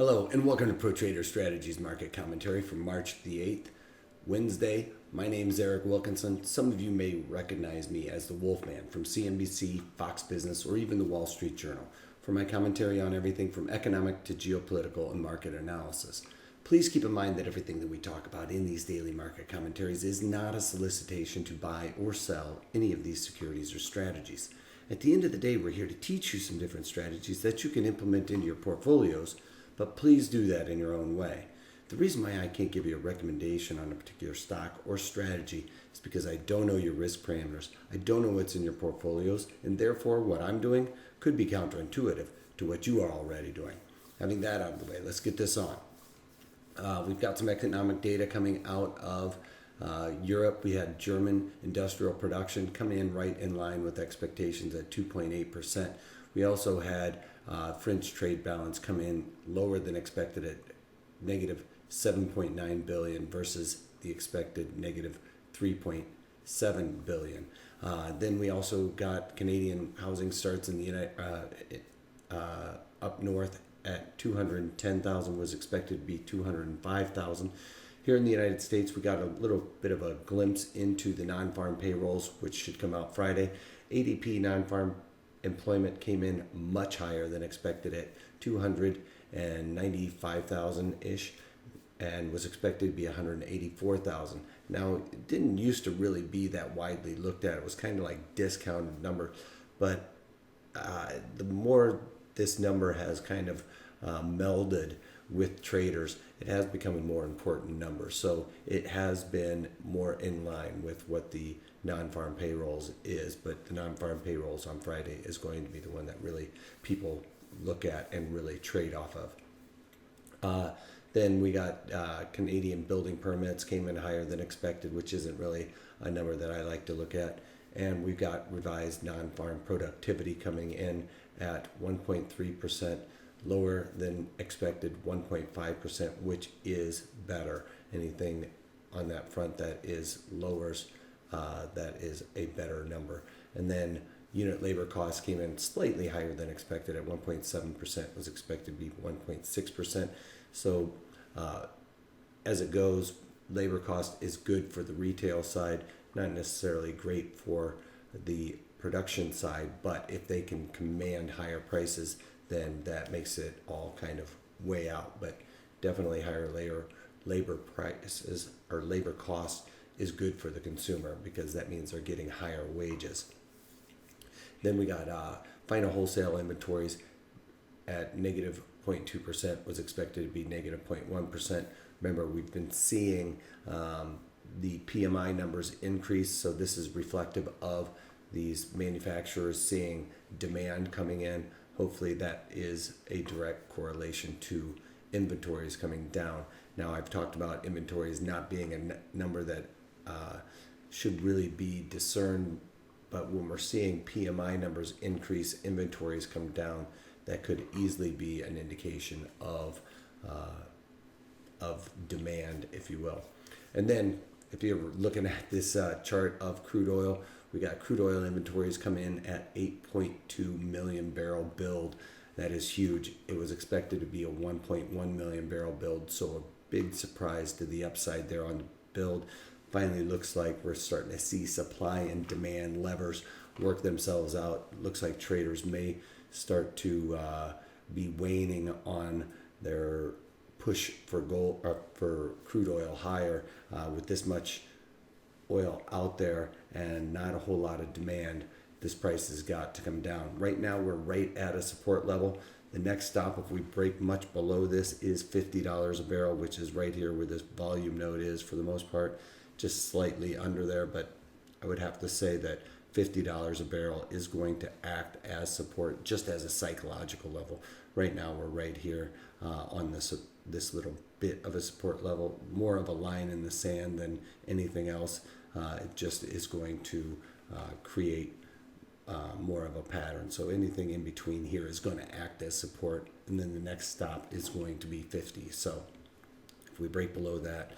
Hello and welcome to Pro Trader Strategies Market Commentary for March the 8th, Wednesday. My name is Eric Wilkinson. Some of you may recognize me as the Wolfman from CNBC, Fox Business, or even the Wall Street Journal for my commentary on everything from economic to geopolitical and market analysis. Please keep in mind that everything that we talk about in these daily market commentaries is not a solicitation to buy or sell any of these securities or strategies. At the end of the day, we're here to teach you some different strategies that you can implement into your portfolios, but please do that in your own way. The reason why I can't give you a recommendation on a particular stock or strategy is because I don't know your risk parameters. I don't know what's in your portfolios, and therefore what I'm doing could be counterintuitive to what you are already doing. Having that out of the way, let's get this on. We've got some economic data coming out of Europe. We had German industrial production come in right in line with expectations at 2.8%. We also had French trade balance come in lower than expected at negative 7.9 billion versus the expected negative 3.7 billion. Then we also got Canadian housing starts in the up north at 210,000, was expected to be 205,000. Here in the United States, we got a little bit of a glimpse into the non-farm payrolls, which should come out Friday. ADP non-farm employment came in much higher than expected at 295,000-ish and was expected to be 184,000. Now, it didn't used to really be that widely looked at. It was kind of like discounted number, but the more this number has kind of melded with traders, it has become a more important number. So it has been more in line with what the non-farm payrolls is, but the non-farm payrolls on Friday is going to be the one that really people look at and really trade off of. Then we got Canadian building permits came in higher than expected, which isn't really a number that I like to look at. And we've got revised non-farm productivity coming in at 1.3%, lower than expected 1.5%, which is better. Anything on that front that is lowers, that is a better number. And then unit labor costs came in slightly higher than expected at 1.7%, was expected to be 1.6%. So as it goes, labor cost is good for the retail side, not necessarily great for the production side, but if they can command higher prices, then that makes it all kind of way out. But definitely higher labor prices or labor costs is good for the consumer because that means they're getting higher wages. Then we got final wholesale inventories at negative 0.2%, was expected to be negative 0.1%. Remember, we've been seeing the PMI numbers increase, so this is reflective of these manufacturers seeing demand coming in. Hopefully that is a direct correlation to inventories coming down. Now, I've talked about inventories not being a number that should really be discerned, but when we're seeing PMI numbers increase, inventories come down, that could easily be an indication of demand, if you will. And then if you're looking at this chart of crude oil, we got crude oil inventories come in at 8.2 million barrel build. That is huge. It was expected to be a 1.1 million barrel build, so a big surprise to the upside there on the build. Finally, looks like we're starting to see supply and demand levers work themselves out. Looks like traders may start to be waning on their push for gold or for crude oil higher with this much oil out there and not a whole lot of demand. This price has got to come down. Right now we're right at a support level. The next stop, if we break much below this, is $50 a barrel, which is right here where this volume node is for the most part, just slightly under there. But I would have to say that $50 a barrel is going to act as support just as a psychological level. Right now we're right here on this little bit of a support level, more of a line in the sand than anything else. It just is going to create more of a pattern. So anything in between here is going to act as support, and then the next stop is going to be 50. So if we break below that,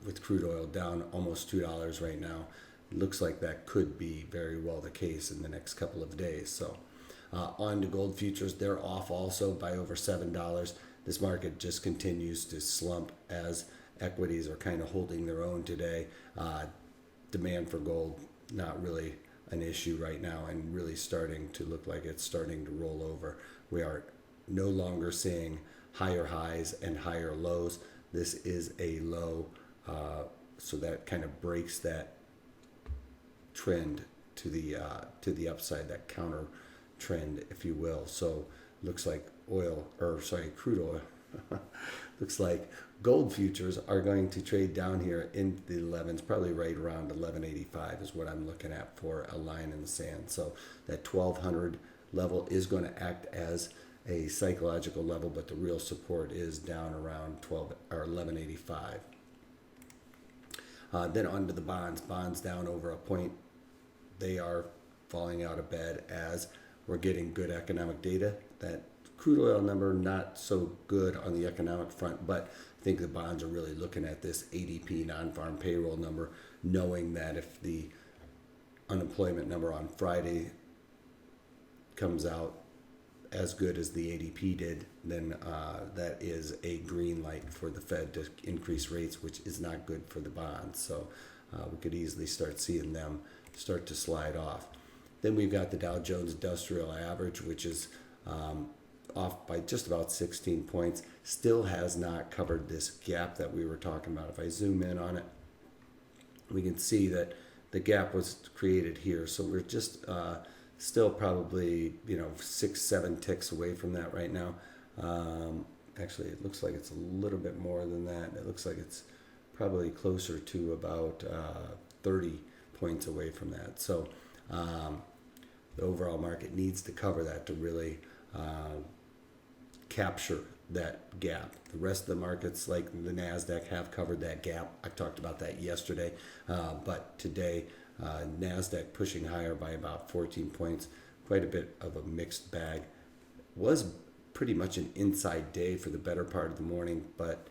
with crude oil down almost $2 right now, it looks like that could be very well the case in the next couple of days. So on to gold futures, they're off also by over $7. this market just continues to slump as equities are kind of holding their own today. Demand for gold, not really an issue right now, and really starting to look like it's starting to roll over. We are no longer seeing higher highs and higher lows. This is a low, so that kind of breaks that trend to the upside, that counter trend, if you will. So looks like crude oil. Looks like gold futures are going to trade down here in the 11s, probably right around 1185 is what I'm looking at for a line in the sand. So that 1200 level is going to act as a psychological level, but the real support is down around 1185. Then on to the bonds. Bonds down over a point. They are falling out of bed as we're getting good economic data. That crude oil number, not so good on the economic front, but I think the bonds are really looking at this ADP non-farm payroll number, knowing that if the unemployment number on Friday comes out as good as the ADP did, then that is a green light for the Fed to increase rates, which is not good for the bonds. So we could easily start seeing them start to slide off. Then we've got the Dow Jones Industrial Average, which is off by just about 16 points. Still has not covered this gap that we were talking about. If I zoom in on it, we can see that the gap was created here. So we're just still probably 6-7 ticks away from that right now. Actually, it looks like it's a little bit more than that. It looks like it's probably closer to about 30 points away from that. So the overall market needs to cover that to really capture that gap. The rest of the markets, like the NASDAQ, have covered that gap. I talked about that yesterday, but today NASDAQ pushing higher by about 14 points. Quite a bit of a mixed bag. Was pretty much an inside day for the better part of the morning, but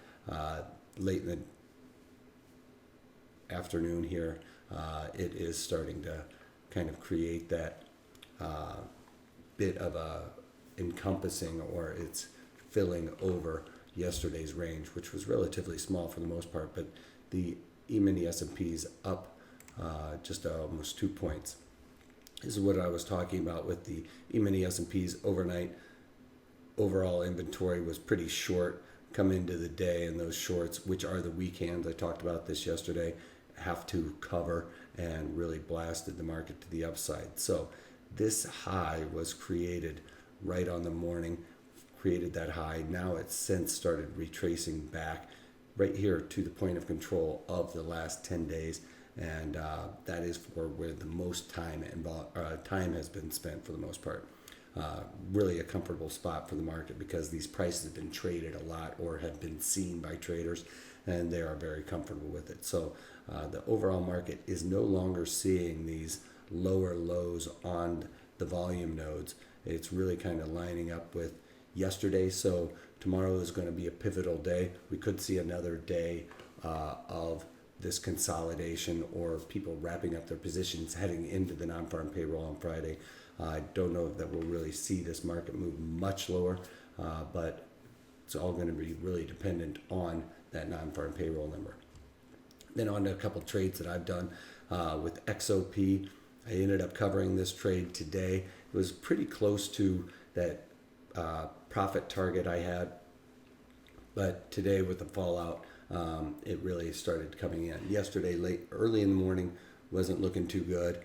late in the afternoon here, it is starting to kind of create that bit of a encompassing, or it's filling over yesterday's range, which was relatively small for the most part, but the E-mini S&P's up just almost 2 points. This is what I was talking about with the E-mini S&P's overnight. Overall inventory was pretty short come into the day, and those shorts, which are the weak hands, I talked about this yesterday, have to cover and really blasted the market to the upside. So this high was created right on the morning, created that high. Now it's since started retracing back right here to the point of control of the last 10 days. And that is where the most time has been spent for the most part. Really a comfortable spot for the market because these prices have been traded a lot or have been seen by traders, and they are very comfortable with it. So the overall market is no longer seeing these lower lows on the volume nodes. It's really kind of lining up with yesterday. So tomorrow is going to be a pivotal day. We could see another day of this consolidation or people wrapping up their positions heading into the non-farm payroll on Friday. I don't know if that we'll really see this market move much lower, but it's all going to be really dependent on that non-farm payroll number. Then on to a couple trades that I've done with XOP. I ended up covering this trade today. It was pretty close to that profit target I had, but today with the fallout, it really started coming in. Yesterday, early in the morning, wasn't looking too good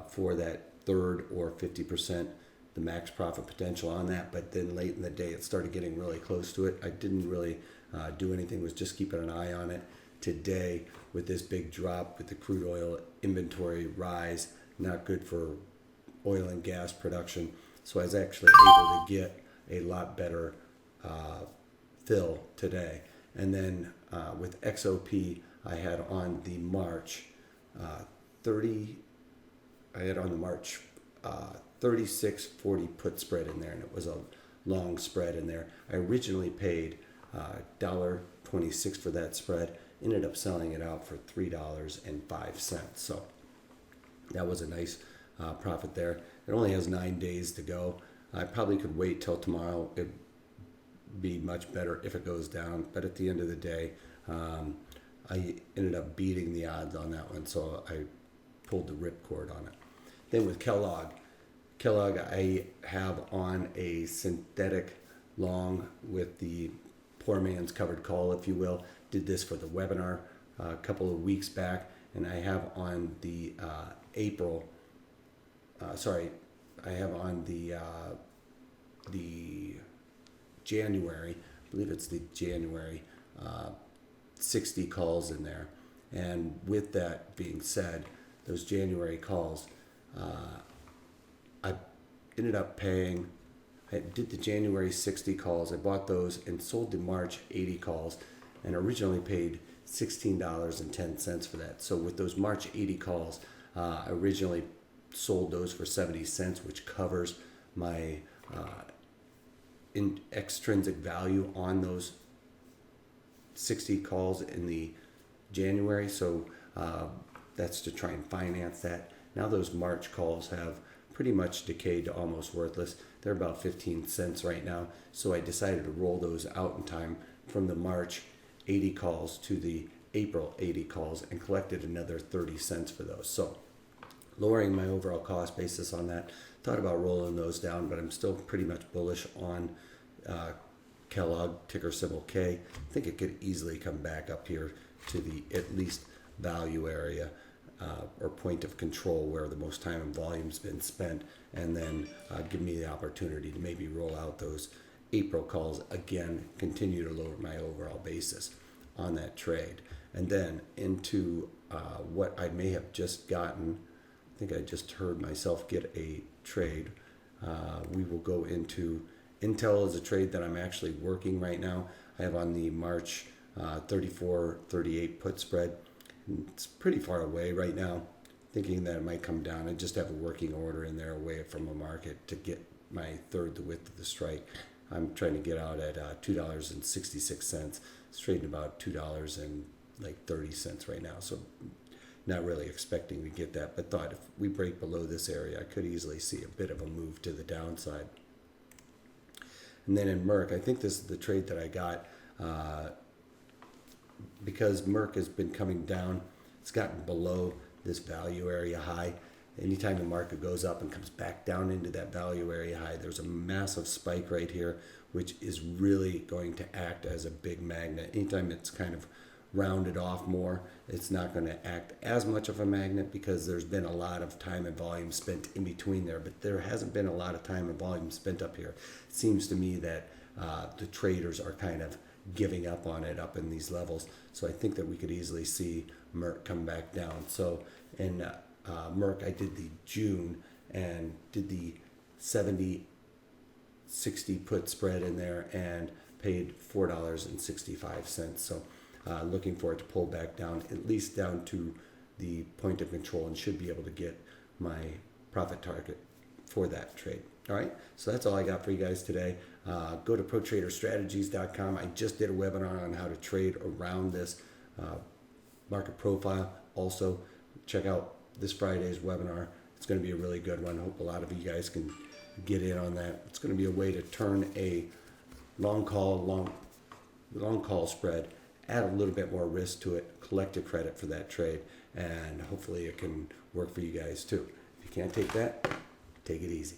for that third or 50%, the max profit potential on that. But then late in the day, it started getting really close to it. I didn't really do anything, was just keeping an eye on it. Today, with this big drop, with the crude oil inventory rise, not good for oil and gas production. So I was actually able to get a lot better fill today. And then with XOP, I had on the March 36.40 put spread in there, and it was a long spread in there. I originally paid $1.26 for that spread, ended up selling it out for $3.05. So that was a nice profit there. It only has 9 days to go. I probably could wait till tomorrow. It be much better if it goes down. But at the end of the day, I ended up beating the odds on that one, so I pulled the ripcord on it. Then with Kellogg, I have on a synthetic long with the poor man's covered call, if you will. Did this for the webinar a couple of weeks back, and I have on the the January, I believe it's the January 60 calls in there. And with that being said, those January calls, I ended up paying, I did the January 60 calls, I bought those and sold the March 80 calls, and originally paid $16.10 for that. So with those March 80 calls, I originally sold those for 70 cents, which covers my extrinsic value on those 60 calls in the January. So that's to try and finance that. Now those March calls have pretty much decayed to almost worthless. They're about 15 cents right now. So I decided to roll those out in time from the March 80 calls to the April 80 calls and collected another 30 cents for those. So lowering my overall cost basis on that. Thought about rolling those down, but I'm still pretty much bullish on Kellogg, ticker symbol K. I think it could easily come back up here to the at least value area or point of control where the most time and volume's been spent, and then give me the opportunity to maybe roll out those April calls again, continue to lower my overall basis on that trade. And then into what I may have just gotten, I think I just heard myself get a trade. We will go into Intel is a trade that I'm actually working right now. I have on the March 34-38 put spread. It's pretty far away right now, thinking that it might come down. I just have a working order in there away from a market to get my third the width of the strike. I'm trying to get out at $2.66. It's trading about $2.30 right now. So not really expecting to get that, but thought if we break below this area, I could easily see a bit of a move to the downside. And then in MRK, I think this is the trade that I got because MRK has been coming down. It's gotten below this value area high. Anytime the market goes up and comes back down into that value area high, there's a massive spike right here, which is really going to act as a big magnet. Anytime it's kind of rounded off more, it's not going to act as much of a magnet because there's been a lot of time and volume spent in between there, but there hasn't been a lot of time and volume spent up here. It seems to me that the traders are kind of giving up on it up in these levels. So I think that we could easily see MRK come back down. So in MRK, I did the June and did the 70-60 put spread in there and paid $4.65. So looking for it to pull back down, at least down to the point of control, and should be able to get my profit target for that trade. All right, so that's all I got for you guys today. Go to protraderstrategies.com. I just did a webinar on how to trade around this market profile. Also, check out this Friday's webinar. It's going to be a really good one. I hope a lot of you guys can get in on that. It's going to be a way to turn a long call spread, add a little bit more risk to it, collect a credit for that trade, and hopefully it can work for you guys too. If you can't take that, take it easy.